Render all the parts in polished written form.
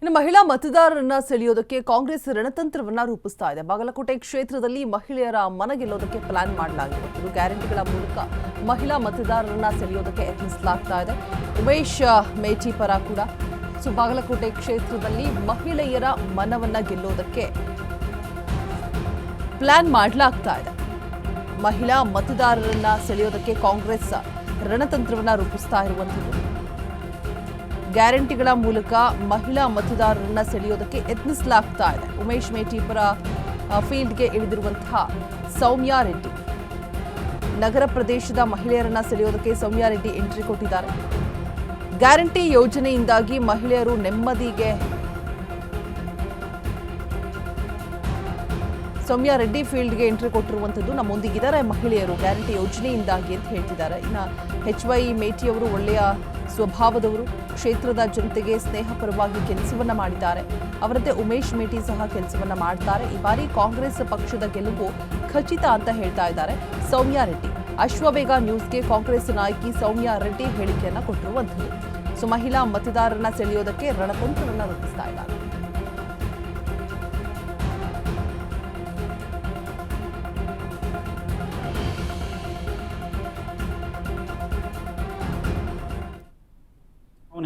ಇನ್ನು ಮಹಿಳಾ ಮತದಾರರನ್ನ ಸೆಳೆಯೋದಕ್ಕೆ ಕಾಂಗ್ರೆಸ್ ರಣತಂತ್ರವನ್ನ ರೂಪಿಸ್ತಾ ಇದೆ. ಬಾಗಲಕೋಟೆ ಕ್ಷೇತ್ರದಲ್ಲಿ ಮಹಿಳೆಯರ ಮನಗೆಲ್ಲೋದಕ್ಕೆ ಪ್ಲಾನ್ ಮಾಡಲಾಗಿರುವುದು ಗ್ಯಾರಂಟಿಗಳ ಮೂಲಕ ಮಹಿಳಾ ಮತದಾರರನ್ನ ಸೆಳೆಯೋದಕ್ಕೆ ಯತ್ನಿಸಲಾಗ್ತಾ ಇದೆ. ಉಮೇಶ್ ಮೇಟಿ ಪರ ಕೂಡ ಬಾಗಲಕೋಟೆ ಕ್ಷೇತ್ರದಲ್ಲಿ ಮಹಿಳೆಯರ ಮನವನ್ನ ಗೆಲ್ಲೋದಕ್ಕೆ ಪ್ಲಾನ್ ಮಾಡಲಾಗ್ತಾ ಇದೆ. ಮಹಿಳಾ ಮತದಾರರನ್ನ ಸೆಳೆಯೋದಕ್ಕೆ ಕಾಂಗ್ರೆಸ್ ರಣತಂತ್ರವನ್ನ ರೂಪಿಸ್ತಾ ಇರುವಂಥದ್ದು. ಗ್ಯಾರಂಟಿಗಳ ಮೂಲಕ ಮಹಿಳಾ ಮತದಾರರನ್ನ ಸೆಳೆಯೋದಕ್ಕೆ ಯತ್ನಿಸಲಾಗ್ತಾ ಇದೆ. ಉಮೇಶ್ ಮೇಟಿ ಪರ ಫೀಲ್ಡ್ಗೆ ಇಳಿದಿರುವಂತಹ ಸೌಮ್ಯಾ ರೆಡ್ಡಿ, ನಗರ ಪ್ರದೇಶದ ಮಹಿಳೆಯರನ್ನ ಸೆಳೆಯೋದಕ್ಕೆ ಸೌಮ್ಯಾ ರೆಡ್ಡಿ ಎಂಟ್ರಿ ಕೊಟ್ಟಿದ್ದಾರೆ. ಗ್ಯಾರಂಟಿ ಯೋಜನೆಯಿಂದಾಗಿ ಮಹಿಳೆಯರು ನೆಮ್ಮದಿಗೆ ಸೌಮ್ಯಾ ರೆಡ್ಡಿ ಫೀಲ್ಡ್ಗೆ ಎಂಟ್ರಿ ಕೊಟ್ಟಿರುವಂಥದ್ದು. ನಮ್ಮೊಂದಿಗಿದ್ದಾರೆ ಮಹಿಳೆಯರು ಗ್ಯಾರಂಟಿ ಯೋಜನೆಯಿಂದಾಗಿ ಅಂತ ಹೇಳ್ತಿದ್ದಾರೆ. ಇನ್ನು HY ಮೇಟಿ ಅವರು ಒಳ್ಳೆಯ ಸ್ವಭಾವದವರು, ಕ್ಷೇತ್ರದ ಜನತೆಗೆ ಸ್ನೇಹಪರವಾಗಿ ಕೆಲಸವನ್ನ ಮಾಡಿದ್ದಾರೆ. ಅವರಂತೆ ಉಮೇಶ್ ಮೇಟಿ ಸಹ ಕೆಲಸವನ್ನ ಮಾಡ್ತಾರೆ. ಈ ಬಾರಿ ಕಾಂಗ್ರೆಸ್ ಪಕ್ಷದ ಗೆಲುವು ಖಚಿತ ಅಂತ ಹೇಳ್ತಾ ಇದ್ದಾರೆ ಸೌಮ್ಯಾ ರೆಡ್ಡಿ. ಅಶ್ವವೇಗ ನ್ಯೂಸ್ಗೆ ಕಾಂಗ್ರೆಸ್ ನಾಯಕಿ ಸೌಮ್ಯಾ ರೆಡ್ಡಿ ಹೇಳಿಕೆಯನ್ನ ಕೊಟ್ಟಿರುವಂಥದ್ದು. ಮಹಿಳಾ ಮತದಾರರನ್ನ ಸೆಳೆಯೋದಕ್ಕೆ ರಣತಂತ್ರವನ್ನ ರೂಪಿಸ್ತಾ ಇದ್ದಾರೆ.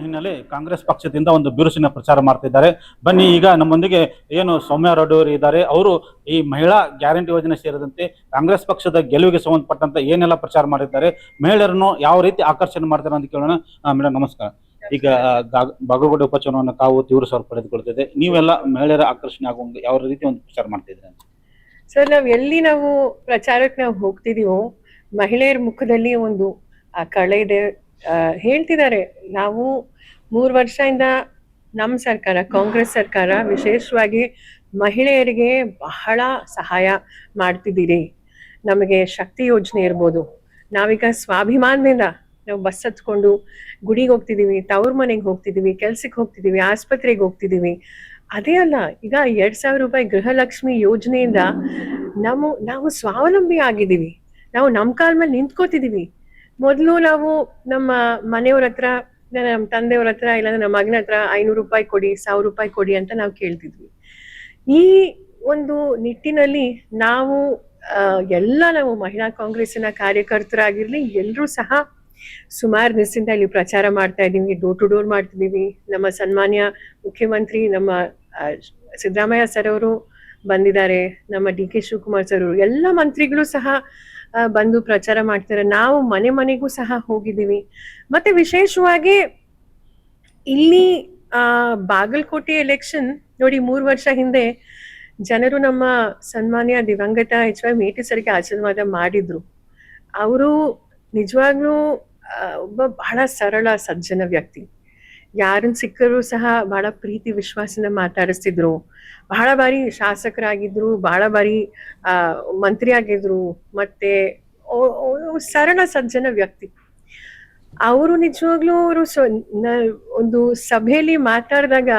ಹಿನ್ನೆಲೆ ಕಾಂಗ್ರೆಸ್ ಪಕ್ಷದಿಂದ ಒಂದು ಬಿರುಸಿನ ಪ್ರಚಾರ ಮಾಡ್ತಿದ್ದಾರೆ. ಬನ್ನಿ, ಈಗ ನಮ್ಮೊಂದಿಗೆ ಏನು ಸೌಮ್ಯಾ ರೆಡ್ಡಿ ಅವರು ಇದ್ದಾರೆ. ಅವರು ಈ ಮಹಿಳಾ ಗ್ಯಾರಂಟಿ ಯೋಜನೆ ಸೇರಿದಂತೆ ಕಾಂಗ್ರೆಸ್ ಪಕ್ಷದ ಗೆಲುವಿಗೆ ಸಂಬಂಧಪಟ್ಟಂತ ಏನೆಲ್ಲ ಪ್ರಚಾರ ಮಾಡಿದ್ದಾರೆ, ಮಹಿಳೆಯರನ್ನು ಯಾವ ರೀತಿ ಆಕರ್ಷಣೆ ಮಾಡ್ತಾರೆ ಅಂತ ಕೇಳೋಣ. ಮೇಡಮ್ ನಮಸ್ಕಾರ. ಈಗ ಬಾಗಲಕೋಟೆ ಉಪಚುನಾವಣೆ ಕಾವು ತೀವ್ರ ಸ್ವರ ಪಡೆದುಕೊಳ್ತಿದೆ. ನೀವೆಲ್ಲ ಮಹಿಳೆಯರ ಆಕರ್ಷಣೆ ಆಗುವಂಗೆ ಯಾವ ರೀತಿ ಒಂದು ಪ್ರಚಾರ ಮಾಡ್ತಿದ್ರೆ ಸರ್? ನಾವು ಪ್ರಚಾರಕ್ಕೆ ಹೋಗ್ತಿದೀವೋ ಮಹಿಳೆಯರ ಮುಖದಲ್ಲಿ ಒಂದು ಕಳೆ ಇದೆ. ಹೇಳ್ತಿದ್ದಾರೆ, ನಾವು 3 ವರ್ಷದಿಂದ ನಮ್ಮ ಸರ್ಕಾರ, ಕಾಂಗ್ರೆಸ್ ಸರ್ಕಾರ ವಿಶೇಷವಾಗಿ ಮಹಿಳೆಯರಿಗೆ ಬಹಳ ಸಹಾಯ ಮಾಡ್ತಿದ್ದೀರಿ. ನಮಗೆ ಶಕ್ತಿ ಯೋಜನೆ ಇರ್ಬೋದು, ನಾವೀಗ ಸ್ವಾಭಿಮಾನದಿಂದ ನಾವು ಬಸ್ ಹತ್ಕೊಂಡು ಗುಡಿಗೆ ಹೋಗ್ತಿದೀವಿ, ತವ್ರ ಮನೆಗೆ ಹೋಗ್ತಿದೀವಿ, ಕೆಲ್ಸಕ್ಕೆ ಹೋಗ್ತಿದೀವಿ, ಆಸ್ಪತ್ರೆಗೆ ಹೋಗ್ತಿದೀವಿ. ಅದೇ ಅಲ್ಲ, ಈಗ 2,000 ರೂಪಾಯಿ ಗೃಹಲಕ್ಷ್ಮಿ ಯೋಜನೆಯಿಂದ ನಾವು ಸ್ವಾವಲಂಬಿ ಆಗಿದ್ದೀವಿ. ನಾವು ನಮ್ಮ ಕಾಲ ಮೇಲೆ ನಿಂತ್ಕೋತಿದೀವಿ. ಮೊದಲು ನಾವು ನಮ್ಮ ಮನೆಯವ್ರ ಹತ್ರ, ನಮ್ಮ ತಂದೆಯವ್ರ ಹತ್ರ, ಇಲ್ಲಾಂದ್ರೆ ನಮ್ಮ ಮಗನ ಹತ್ರ 500 ರೂಪಾಯಿ ಕೊಡಿ, 1000 ರೂಪಾಯಿ ಕೊಡಿ ಅಂತ ನಾವು ಕೇಳ್ತಿದ್ವಿ. ಈ ಒಂದು ನಿಟ್ಟಿನಲ್ಲಿ ನಾವು ನಾವು ಮಹಿಳಾ ಕಾಂಗ್ರೆಸ್ಸಿನ ಕಾರ್ಯಕರ್ತರಾಗಿರ್ಲಿ, ಎಲ್ಲರೂ ಸಹ ಸುಮಾರು ದಿವಸದಿಂದ ಇಲ್ಲಿ ಪ್ರಚಾರ ಮಾಡ್ತಾ ಇದ್ದೀವಿ, ಡೋರ್ ಟು ಡೋರ್ ಮಾಡ್ತಿದ್ದೀವಿ. ನಮ್ಮ ಸನ್ಮಾನ್ಯ ಮುಖ್ಯಮಂತ್ರಿ ನಮ್ಮ ಸಿದ್ದರಾಮಯ್ಯ ಸರ್ ಅವರು ಬಂದಿದ್ದಾರೆ, ನಮ್ಮ DK ಶಿವಕುಮಾರ್ ಸರ್ ಅವರು, ಎಲ್ಲ ಮಂತ್ರಿಗಳು ಸಹ ಬಂದು ಪ್ರಚಾರ ಮಾಡ್ತಾರೆ. ನಾವು ಮನೆ ಮನೆಗೂ ಸಹ ಹೋಗಿದ್ದೀವಿ. ಮತ್ತೆ ವಿಶೇಷವಾಗಿ ಇಲ್ಲಿ ಬಾಗಲಕೋಟೆ ಎಲೆಕ್ಷನ್ ನೋಡಿ, 3 ವರ್ಷ ಹಿಂದೆ ಜನರು ನಮ್ಮ ಸನ್ಮಾನ್ಯ ದಿವಂಗತ HY ಮೇಟಿ ಸರ್ಗೆ ಆಶೀರ್ವಾದ ಮಾಡಿದ್ರು. ಅವರು ನಿಜವಾಗ್ಲೂ ಒಬ್ಬ ಬಹಳ ಸರಳ ಸಜ್ಜನ ವ್ಯಕ್ತಿ. ಯಾರನ್ನ ಸಿಕ್ಕರೂ ಸಹ ಬಹಳ ಪ್ರೀತಿ ವಿಶ್ವಾಸನ ಮಾತಾಡಿಸ್ತಿದ್ರು. ಬಹಳ ಬಾರಿ ಶಾಸಕರಾಗಿದ್ರು, ಬಹಳ ಬಾರಿ ಮಂತ್ರಿ ಆಗಿದ್ರು. ಮತ್ತೆ ಸರಳ ಸಜ್ಜನ ವ್ಯಕ್ತಿ. ಅವರು ನಿಜವಾಗ್ಲೂ ಒಂದು ಸಭೆಯಲ್ಲಿ ಮಾತಾಡಿದಾಗ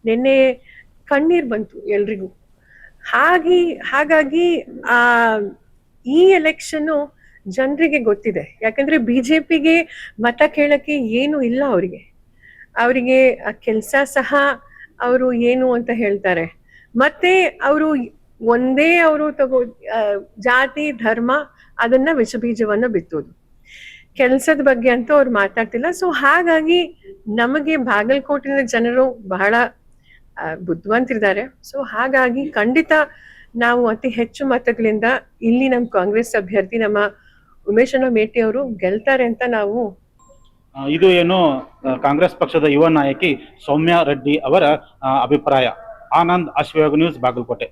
ನಿನ್ನೆ ಕಣ್ಣೀರ್ ಬಂತು ಎಲ್ರಿಗೂ. ಹಾಗಾಗಿ ಈ ಎಲೆಕ್ಷನ್ ಜನರಿಗೆ ಗೊತ್ತಿದೆ. ಯಾಕಂದ್ರೆ BJPಗೆ ಮತ ಕೇಳಕ್ಕೆ ಏನು ಇಲ್ಲ. ಅವರಿಗೆ ಆ ಕೆಲಸ ಸಹ ಅವರು ಏನು ಅಂತ ಹೇಳ್ತಾರೆ. ಮತ್ತೆ ಅವರು ಒಂದೇ ಜಾತಿ ಧರ್ಮ ಅದನ್ನ ವಿಷಬೀಜವನ್ನ ಬಿತ್ತೋದು. ಕೆಲಸದ ಬಗ್ಗೆ ಅಂತೂ ಅವ್ರು ಮಾತಾಡ್ತಿಲ್ಲ. ಸೊ ಹಾಗಾಗಿ ನಮಗೆ ಬಾಗಲಕೋಟಿನ ಜನರು ಬಹಳ ಬುದ್ಧಿವಂತರಿದ್ದಾರೆ. ಸೊ ಹಾಗಾಗಿ ಖಂಡಿತ ನಾವು ಅತಿ ಹೆಚ್ಚು ಮತಗಳಿಂದ ಇಲ್ಲಿ ನಮ್ಮ ಕಾಂಗ್ರೆಸ್ ಅಭ್ಯರ್ಥಿ ನಮ್ಮ ಉಮೇಶ್ ಮೇಟಿ ಅವರು ಗೆಲ್ತಾರೆ ಅಂತ ನಾವು. ಇದು ಏನು ಕಾಂಗ್ರೆಸ್ ಪಕ್ಷದ ಯುವ ನಾಯಕಿ ಸೌಮ್ಯಾ ರೆಡ್ಡಿ ಅವರ ಅಭಿಪ್ರಾಯ. ಆನಂದ್, ಅಶ್ವವೇಗ ನ್ಯೂಸ್, ಬಾಗಲಕೋಟೆ.